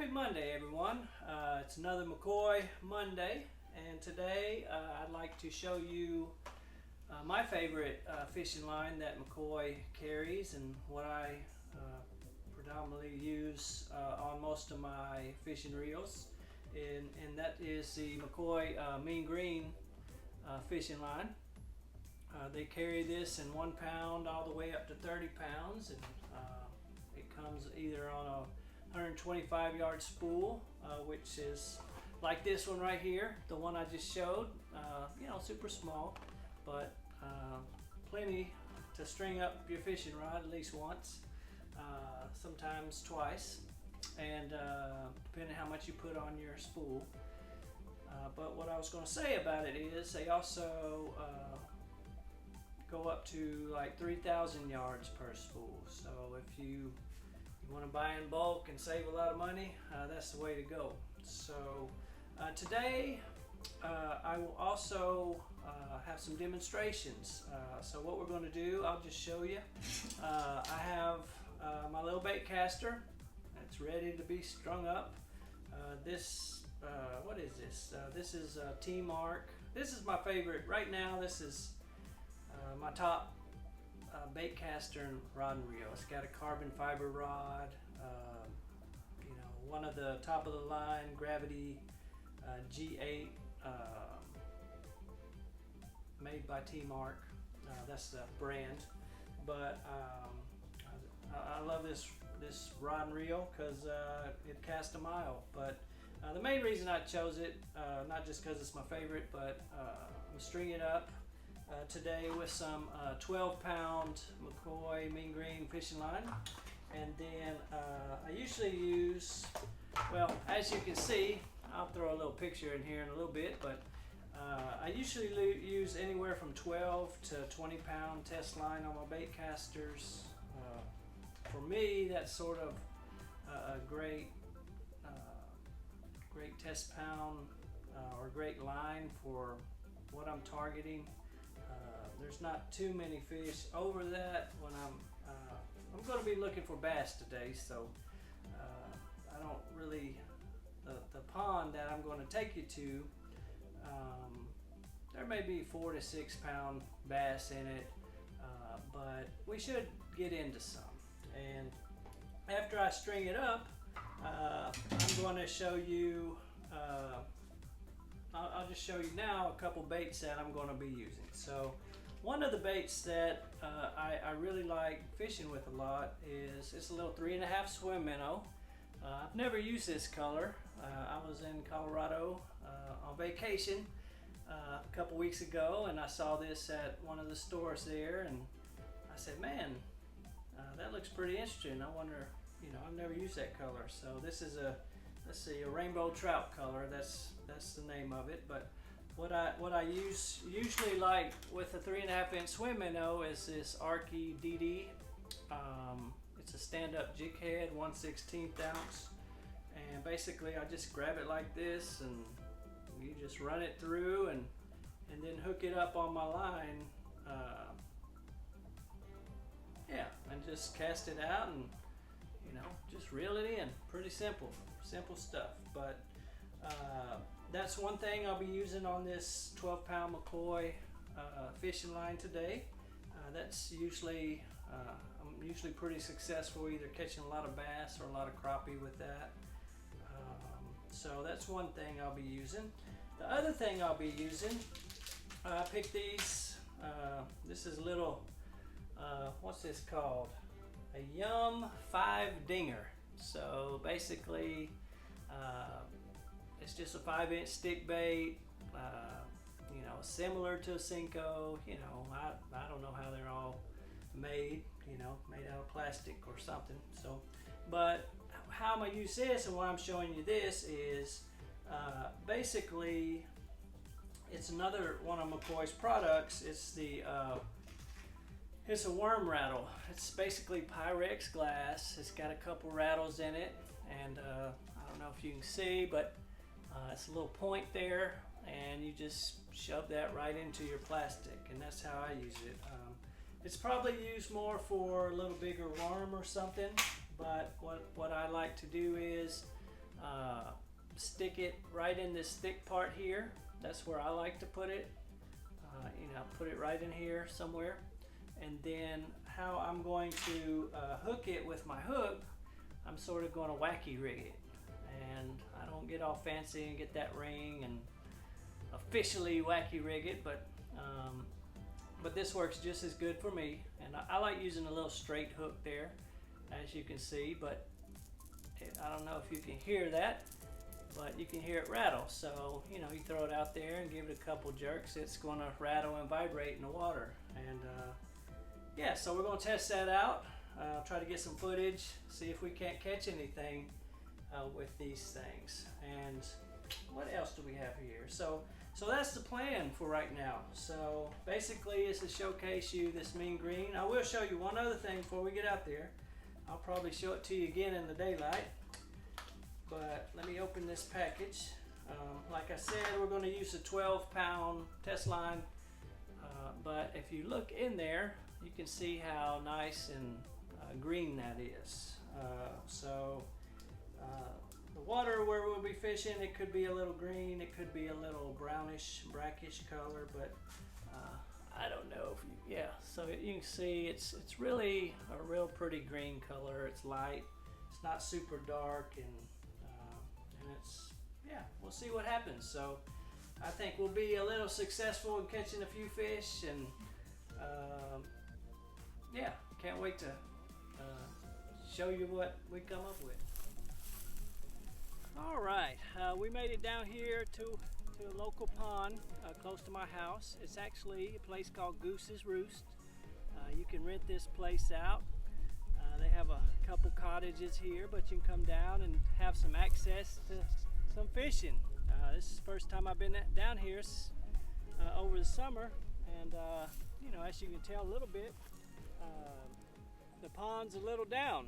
Happy Monday, everyone. It's another McCoy Monday, and today I'd like to show you my favorite fishing line that McCoy carries and what I predominantly use on most of my fishing reels, and that is the McCoy Mean Green fishing line. They carry this in 1 pound all the way up to 30 pounds, and it comes either on a 125 yard spool, which is like this one right here, the one I just showed. You know, super small, but plenty to string up your fishing rod at least once, sometimes twice, and depending how much you put on your spool. But what I was going to say about it is they also go up to like 3,000 yards per spool. So if you want to buy in bulk and save a lot of money, that's the way to go. So today I will also have some demonstrations. So what we're going to do, I'll just show you. I have my little bait caster. It's ready to be strung up. What is this? This is T-Mark. This is my favorite right now. This is my top bait caster and rod and reel. It's got a carbon fiber rod, you know, one of the top of the line Gravity G8, made by T-Mark. That's the brand. But I love this rod and reel because it casts a mile. But the main reason I chose it, not just because it's my favorite, but I'm stringing it up today with some 12-pound McCoy Mean Green fishing line. And then I usually use, well, as you can see, I'll throw a little picture in here in a little bit, but I usually use anywhere from 12 to 20-pound test line on my bait casters. For me, that's sort of a great test pound or great line for what I'm targeting. There's not too many fish over that when I'm going to be looking for bass today, so I don't really, the pond that I'm going to take you to, there may be 4 to 6 pound bass in it, but we should get into some. And after I string it up, I'm going to show you, I'll just show you now a couple baits that I'm going to be using. So one of the baits that I really like fishing with a lot is it's a little 3.5 swim minnow. I've never used this color. I was in Colorado on vacation a couple weeks ago, and I saw this at one of the stores there, and I said, man, that looks pretty interesting. I wonder, you know, I've never used that color. So this is a, let's see, a rainbow trout color. That's the name of it. But what I usually like with a 3.5 inch swim minnow is this Arky DD. It's a stand-up jig head, 1/16 ounce, and basically I just grab it like this, and you just run it through, and then hook it up on my line. Yeah, and just cast it out, and you know, just reel it in. Pretty simple stuff. But that's one thing I'll be using on this 12-pound McCoy fishing line today. That's usually, I'm usually pretty successful either catching a lot of bass or a lot of crappie with that. So that's one thing I'll be using. The other thing I'll be using, I picked these, this is a little, what's this called? A Yum 5 dinger. So basically, it's just a 5-inch stick bait, you know, similar to a Cinco. You know, I don't know how they're all made, you know, made out of plastic or something. So, but how I'm gonna use this and why I'm showing you this is basically it's another one of McCoy's products. It's the it's a worm rattle. It's basically Pyrex glass. It's got a couple rattles in it, and I don't know if you can see, but it's a little point there, and you just shove that right into your plastic, and that's how I use it. It's probably used more for a little bigger worm or something, but what I like to do is stick it right in this thick part here. That's where I like to put it. Put it right in here somewhere. And then how I'm going to hook it with my hook, I'm sort of going to wacky rig it. And I don't get all fancy and get that ring and officially wacky rig it, but this works just as good for me. And I like using a little straight hook there, as you can see, but I don't know if you can hear that, but you can hear it rattle. So, you throw it out there and give it a couple jerks, it's going to rattle and vibrate in the water. And yeah, so we're going to test that out, try to get some footage, see if we can't catch anything with these things. And what else do we have here? So that's the plan for right now. So basically it's to showcase you this mean green. I will show you one other thing before we get out there. I'll probably show it to you again in the daylight, but let me open this package. Like I said, we're going to use a 12-pound test line, but if you look in there, you can see how nice and green that is. The water where we'll be fishing, it could be a little green, it could be a little brownish, brackish color, but I don't know if you, yeah. So you can see it's really a real pretty green color. It's light, it's not super dark, and it's, yeah, we'll see what happens. So I think we'll be a little successful in catching a few fish, and yeah, can't wait to show you what we come up with. All right, we made it down here to a local pond close to my house. It's actually a place called Goose's Roost. You can rent this place out. They have a couple cottages here, but you can come down and have some access to some fishing. This is the first time I've been down here over the summer, and as you can tell a little bit, the pond's a little down,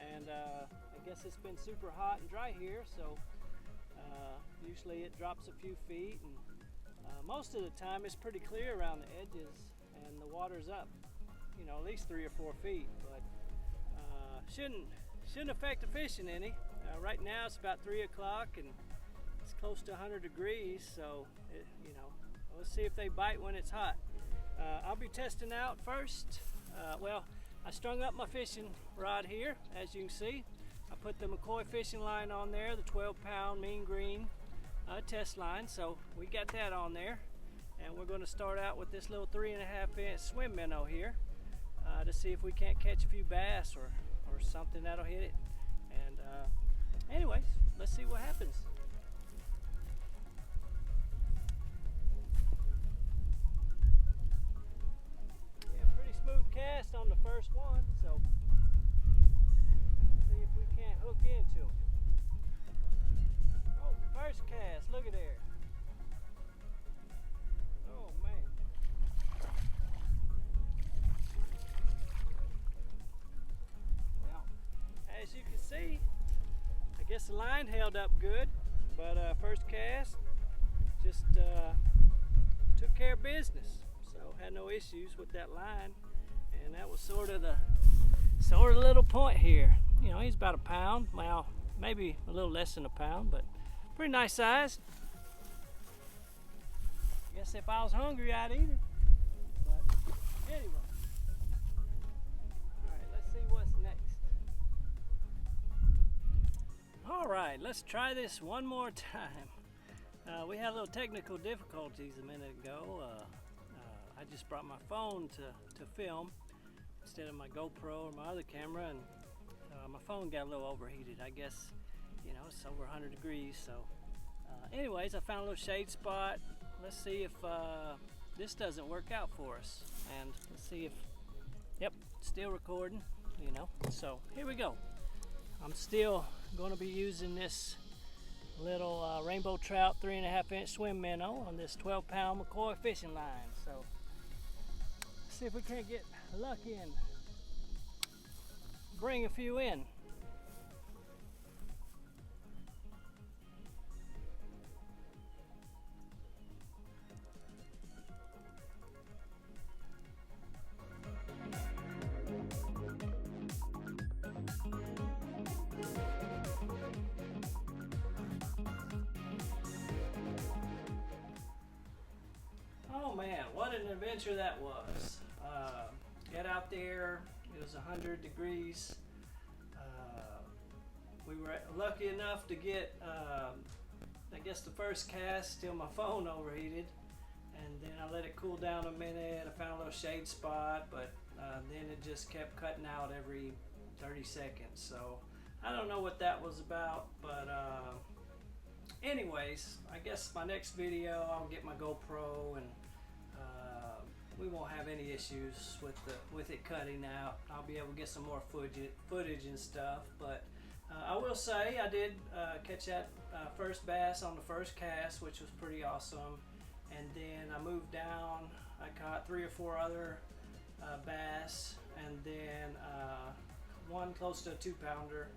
and I guess it's been super hot and dry here, so usually it drops a few feet, and most of the time it's pretty clear around the edges, and the water's up, at least 3 or 4 feet, but shouldn't affect the fishing any. Right now it's about 3 o'clock and it's close to 100 degrees, so let's see if they bite when it's hot. I'll be testing out first. Well, I strung up my fishing rod here, as you can see. I put the McCoy Fishing Line on there, the 12-pound mean green test line, so we got that on there. And we're going to start out with this little 3.5-inch swim minnow here to see if we can't catch a few bass or something that'll hit it. And anyways, let's see what happens. Yeah, pretty smooth cast on the first one, so see if we can't hook into him. Oh, first cast, look at there. Oh man. Well, as you can see, I guess the line held up good, but first cast just took care of business. So had no issues with that line, and that was sort of the little point here. He's about a pound, well, maybe a little less than a pound, but pretty nice size. Guess if I was hungry, I'd eat it. But anyway, all right, let's see what's next. All right, let's try this one more time. We had a little technical difficulties a minute ago. I just brought my phone to film instead of my GoPro or my other camera, and my phone got a little overheated. I guess, it's over 100 degrees. So anyways, I found a little shade spot. Let's see if this doesn't work out for us. And let's see if, yep, still recording, So here we go. I'm still going to be using this little rainbow trout 3.5-inch swim minnow on this 12-pound McCoy Fishing Line. So let's see if we can't get lucky and bring a few in. what an adventure that was. Get out there, it was 100 degrees. We were lucky enough to get, I guess the first cast till my phone overheated, and then I let it cool down a minute. I found a little shade spot, but then it just kept cutting out every 30 seconds. So I don't know what that was about, but anyways, I guess my next video I'll get my GoPro, and we won't have any issues with it cutting out. I'll be able to get some more footage and stuff. But I will say I did catch that first bass on the first cast, which was pretty awesome. And then I moved down. I caught 3 or 4 other bass, and then one close to a 2-pounder.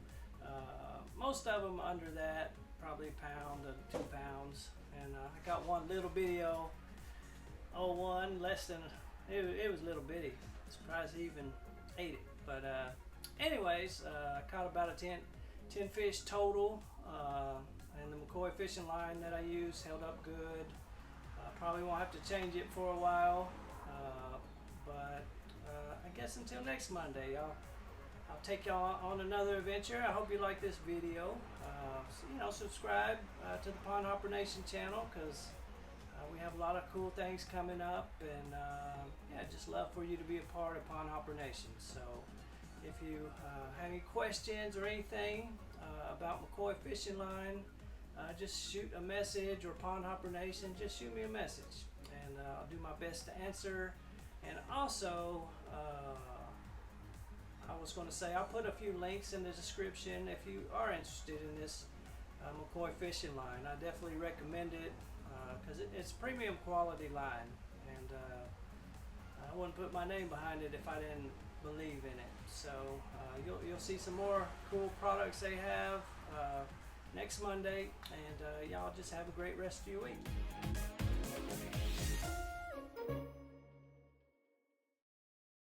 Most of them under that, probably a pound to 2 pounds. And I got one little bitty 01, less than it was little bitty. Surprised he even ate it. But anyways, I caught about a 10 fish total, and the McCoy Fishing Line that I used held up good. Probably won't have to change it for a while, but I guess until next Monday, I'll take y'all on another adventure. I hope you like this video. Subscribe to the Pond Hopper Nation channel, because we have a lot of cool things coming up, and yeah, just love for you to be a part of Pond Hopper Nation. So if you have any questions or anything about McCoy Fishing Line, just shoot a message, or Pond Hopper Nation, just shoot me a message, and I'll do my best to answer. And also, I was going to say, I'll put a few links in the description if you are interested in this McCoy Fishing Line. I definitely recommend it, because it's premium quality line, and I wouldn't put my name behind it if I didn't believe in it. So you'll see some more cool products they have next Monday, and y'all just have a great rest of your week.